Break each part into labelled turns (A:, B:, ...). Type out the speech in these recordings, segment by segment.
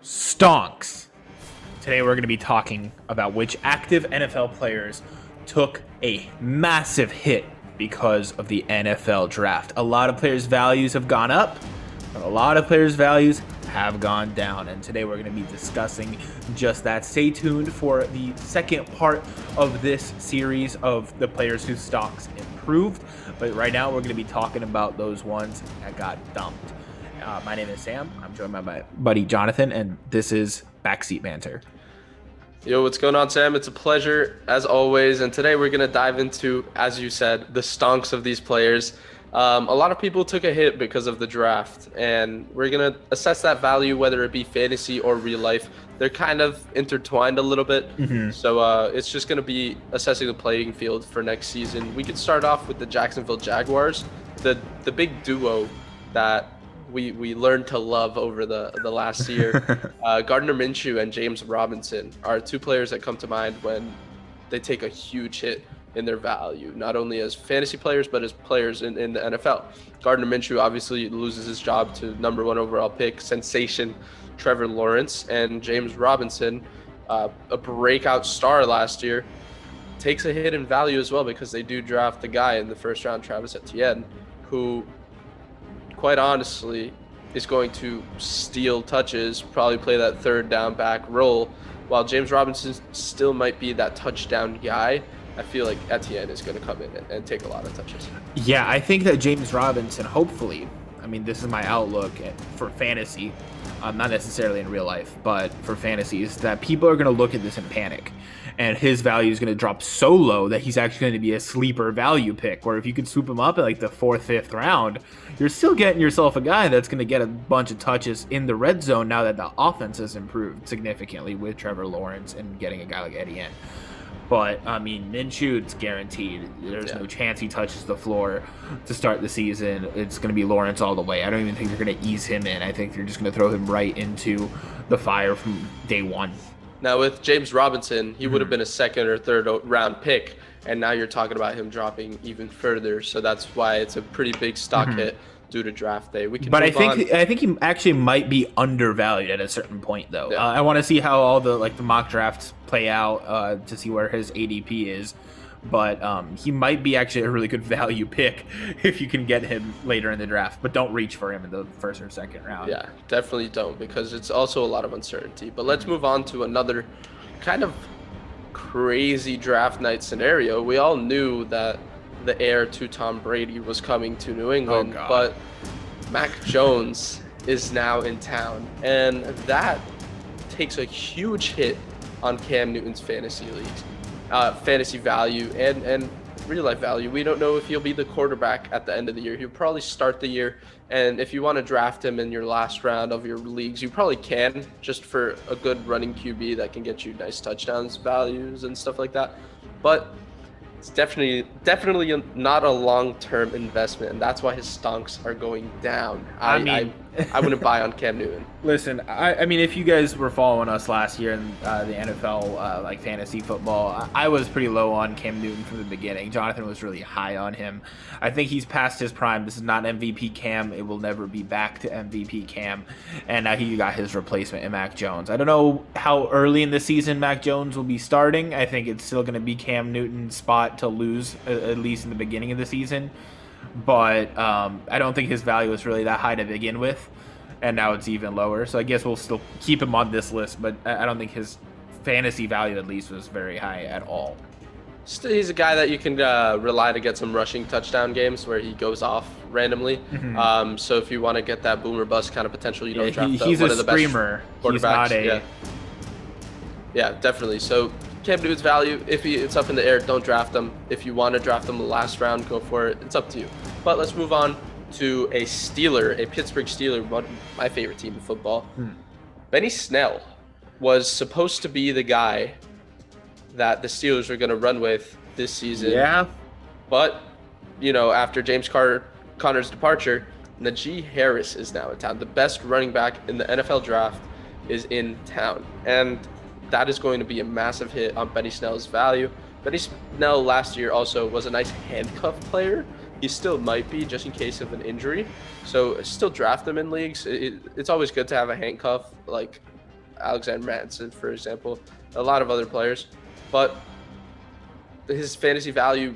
A: Stonks. Today we're going to be talking about which active NFL players took a massive hit because of the NFL draft. A lot of players' values have gone up, but a lot of players' values have gone down. And today we're going to be discussing just that. Stay tuned for the second part of this series of the players whose stocks improved. But right now we're going to be talking about those ones that got dumped. My name is Sam. I'm joined by my buddy Jonathan, and this is Backseat Banter.
B: Yo, what's going on, Sam? It's a pleasure, as always. And today we're going to dive into, as you said, the stonks of these players. A lot of people took a hit because of the draft, and we're going to assess that value, whether it be fantasy or real life. They're kind of intertwined a little bit. So it's just going to be assessing the playing field for next season. We could start off with the Jacksonville Jaguars, the big duo that we learned to love over the last year. Gardner Minshew and James Robinson are two players that come to mind when they take a huge hit in their value, not only as fantasy players, but as players in the NFL. Gardner Minshew obviously loses his job to #1 overall pick, sensation Trevor Lawrence, and James Robinson, a breakout star last year, takes a hit in value as well because they do draft the guy in the first round, Travis Etienne, who quite honestly is going to steal touches, probably play that third down back role, while James Robinson still might be that touchdown guy. I feel like Etienne is going to come in and take a lot of touches.
A: Yeah, I think that James Robinson, hopefully, I mean, this is my outlook for fantasy, not necessarily in real life, but for fantasy, is that people are going to look at this and panic. And his value is going to drop so low that he's actually going to be a sleeper value pick, where if you could swoop him up at like the 4th, 5th round, you're still getting yourself a guy that's going to get a bunch of touches in the red zone now that the offense has improved significantly with Trevor Lawrence and getting a guy like Etienne. But, I mean, Minshew, it's guaranteed. There's no chance he touches the floor to start the season. It's going to be Lawrence all the way. I don't even think they're going to ease him in. I think they're just going to throw him right into the fire from day one.
B: Now, with James Robinson, he would have been a 2nd or 3rd round pick, and now you're talking about him dropping even further. So that's why it's a pretty big stock hit due to draft day.
A: I think he actually might be undervalued at a certain point, though.
B: Yeah.
A: I want to see how all the mock drafts play out to see where his ADP is. But he might be actually a really good value pick if you can get him later in the draft. But don't reach for him in the 1st or 2nd round.
B: Yeah, definitely don't, because it's also a lot of uncertainty. But let's move on to another kind of crazy draft night scenario. We all knew that the heir to Tom Brady was coming to New England, but Mac Jones is now in town. And that takes a huge hit on Cam Newton's fantasy leagues. Fantasy value and real life value. We don't know if he'll be the quarterback at the end of the year. He'll probably start the year, and if you want to draft him in your last round of your leagues, you probably can, just for a good running QB that can get you nice touchdowns values and stuff like that. But it's definitely not a long-term investment, and that's why his stonks are going down. I wouldn't buy on Cam Newton.
A: Listen, I mean, if you guys were following us last year in the NFL, like fantasy football, I was pretty low on Cam Newton from the beginning. Jonathan was really high on him. I think he's past his prime. This is not MVP Cam. It will never be back to MVP Cam. And now he got his replacement in Mac Jones. I don't know how early in the season Mac Jones will be starting. I think it's still going to be Cam Newton's spot to lose, at least in the beginning of the season. But I don't think his value was really that high to begin with, and now it's even lower. So I guess we'll still keep him on this list, but I don't think his fantasy value at least was very high at all.
B: He's a guy that you can rely to get some rushing touchdown games where he goes off randomly. So if you want to get that boomer bust kind of potential, you don't draft one of the best quarterbacks.
A: He's not a...
B: Yeah, definitely. So Cam Newton's value, if it's up in the air, don't draft him. If you want to draft him the last round, go for it. It's up to you. But let's move on to a Pittsburgh Steeler, one of my favorite team in football. Benny Snell was supposed to be the guy that the Steelers were going to run with this season.
A: Yeah.
B: But, after James Conner's departure, Najee Harris is now in town. The best running back in the NFL draft is in town. And that is going to be a massive hit on Benny Snell's value. Benny Snell last year also was a nice handcuff player. He still might be, just in case of an injury. So still draft him in leagues. It's always good to have a handcuff, like Alexander Mattison, for example, a lot of other players. But his fantasy value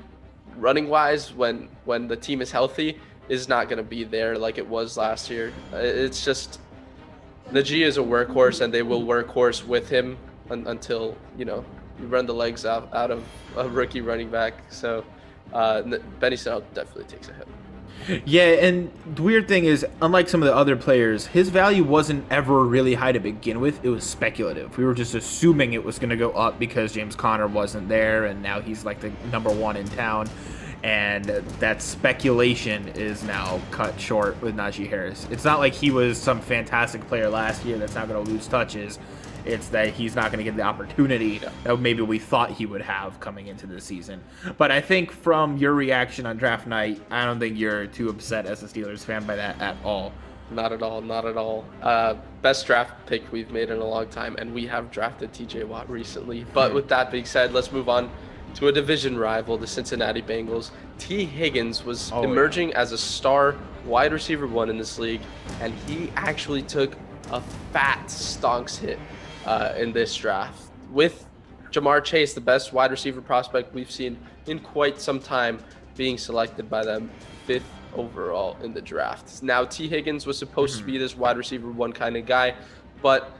B: running wise when the team is healthy is not going to be there like it was last year. It's just Najee is a workhorse, and they will workhorse with him until you run the legs out of a rookie running back. So Benny Snell definitely takes a hit.
A: Yeah, and the weird thing is, unlike some of the other players, his value wasn't ever really high to begin with. It was speculative. We were just assuming it was going to go up because James Conner wasn't there, and now he's like the #1 in town. And that speculation is now cut short with Najee Harris. It's not like he was some fantastic player last year that's not going to lose touches. It's that he's not going to get the opportunity that maybe we thought he would have coming into the season. But I think from your reaction on draft night, I don't think you're too upset as a Steelers fan by that at all.
B: Not at all. Not at all. Best draft pick we've made in a long time, and we have drafted TJ Watt recently. But with that being said, let's move on to a division rival, the Cincinnati Bengals. T. Higgins was emerging as a star wide receiver 1 in this league, and he actually took a fat stonks hit in this draft with Jamar Chase, the best wide receiver prospect we've seen in quite some time, being selected by them 5th overall in the draft. Now, T. Higgins was supposed to be this wide receiver 1 kind of guy, but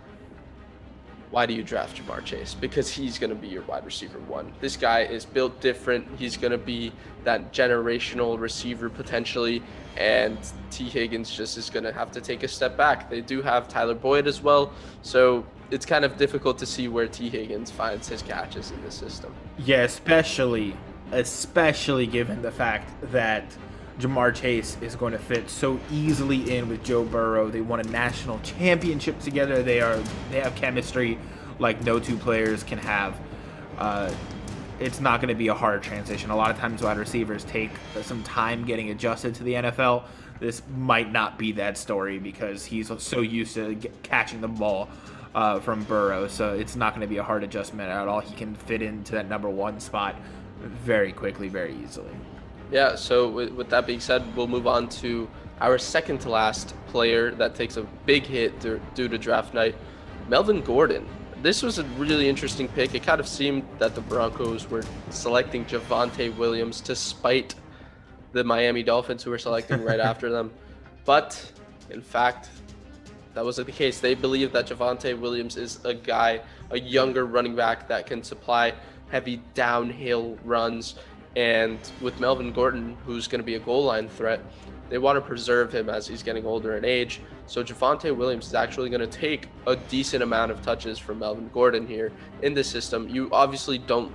B: why do you draft Jamar Chase? Because he's going to be your wide receiver 1. This guy is built different. He's going to be that generational receiver potentially, and T. Higgins just is going to have to take a step back. They do have Tyler Boyd as well, so it's kind of difficult to see where T. Higgins finds his catches in the system.
A: Yeah, especially given the fact that Jamar Chase is going to fit so easily in with Joe Burrow. They won a national championship together. They have chemistry like no two players can have. It's not going to be a hard transition. A lot of times wide receivers take some time getting adjusted to the NFL. This might not be that story because he's so used to catching the ball from Burrow. So it's not going to be a hard adjustment at all. He can fit into that #1 spot very quickly, very easily.
B: Yeah, so with that being said, we'll move on to our second to last player that takes a big hit due to draft night, Melvin Gordon. This was a really interesting pick. It kind of seemed that the Broncos were selecting Javonte Williams to spite the Miami Dolphins, who were selecting right after them. But, in fact, that wasn't the case. They believe that Javonte Williams is a younger running back that can supply heavy downhill runs. And with Melvin Gordon, who's going to be a goal line threat, they want to preserve him as he's getting older in age. So Javonte Williams is actually going to take a decent amount of touches from Melvin Gordon here in this system. You obviously don't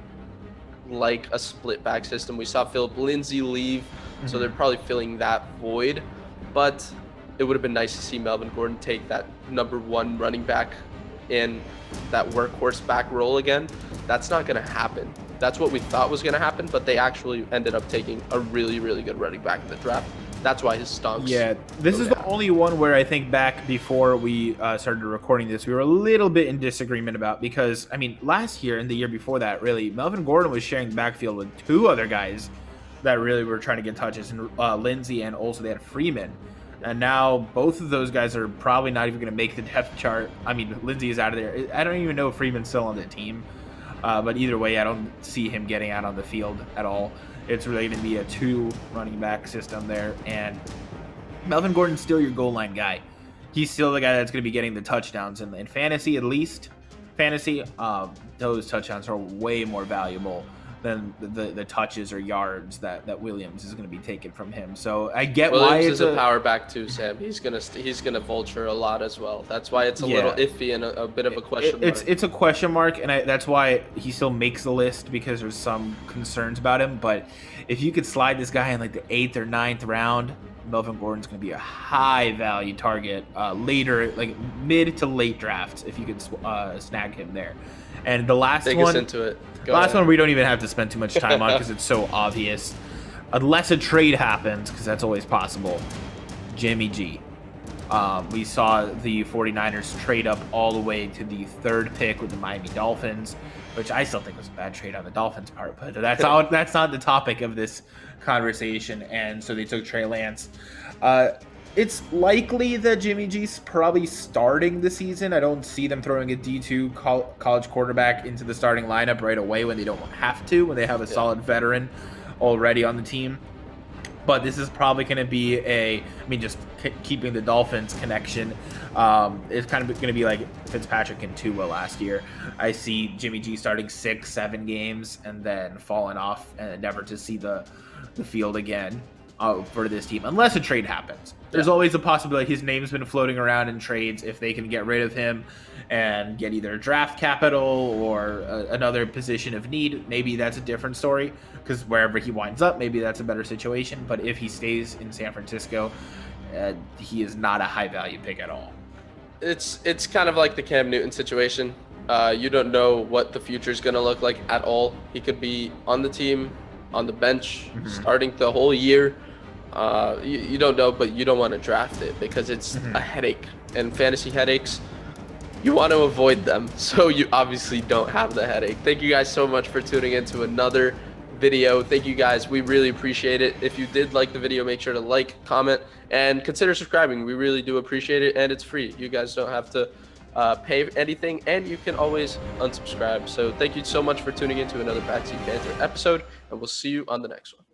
B: like a split back system. We saw Philip Lindsay leave, so they're probably filling that void. But it would have been nice to see Melvin Gordon take that #1 running back in that workhorse back role again. That's not going to happen. That's what we thought was going to happen, but they actually ended up taking a really, really good running back in the draft. That's why his stonks.
A: Yeah, this is the only one where I think back before we started recording this, we were a little bit in disagreement about, because, I mean, last year and the year before that, really, Melvin Gordon was sharing the backfield with 2 other guys that really were trying to get touches, and Lindsey, and also they had Freeman. And now both of those guys are probably not even going to make the depth chart. I mean, Lindsey is out of there. I don't even know if Freeman's still on the team. But either way, I don't see him getting out on the field at all. It's really going to be a 2 running back system there. And Melvin Gordon's still your goal line guy. He's still the guy that's going to be getting the touchdowns. In fantasy, at least, those touchdowns are way more valuable than the touches or yards that Williams is going to be taken from him. So I get
B: Williams
A: why
B: is a power back too, Sam. He's gonna vulture a lot as well. That's why it's a little iffy and a bit of a question mark.
A: It's a question mark, and that's why he still makes the list, because there's some concerns about him. But if you could slide this guy in like the 8th or 9th round, Melvin Gordon's going to be a high value target later, like mid to late drafts, if you could snag him there. And the last
B: Take
A: one,
B: us into it.
A: Last one we don't even have to spend too much time on because it's so obvious. Unless a trade happens, because that's always possible. Jimmy G. We saw the 49ers trade up all the way to the 3rd pick with the Miami Dolphins, which I still think was a bad trade on the Dolphins' part, but that's not the topic of this conversation. And so they took Trey Lance. It's likely that Jimmy G's probably starting the season. I don't see them throwing a D2 college quarterback into the starting lineup right away when they don't have to, when they have a solid veteran already on the team. But this is probably going to be just keeping the Dolphins connection. It's kind of going to be like Fitzpatrick and Tua last year. I see Jimmy G starting 6-7 games and then falling off and never to see the field again for this team, unless a trade happens. There's always a possibility. His name's been floating around in trades. If they can get rid of him and get either draft capital or another position of need, maybe that's a different story, because wherever he winds up, maybe that's a better situation. But if he stays in San Francisco, he is not a high value pick at all.
B: It's kind of like the Cam Newton situation. You don't know what the future is going to look like at all. He could be on the team, on the bench, starting the whole year. You don't know, but you don't want to draft it because it's a headache. And fantasy headaches, you want to avoid them. So you obviously don't have the headache. Thank you guys so much for tuning into another video. Thank you guys. We really appreciate it. If you did like the video, make sure to like, comment, and consider subscribing. We really do appreciate it, and it's free. You guys don't have to pay anything, and you can always unsubscribe. So thank you so much for tuning into another Backseat Banter episode, and we'll see you on the next one.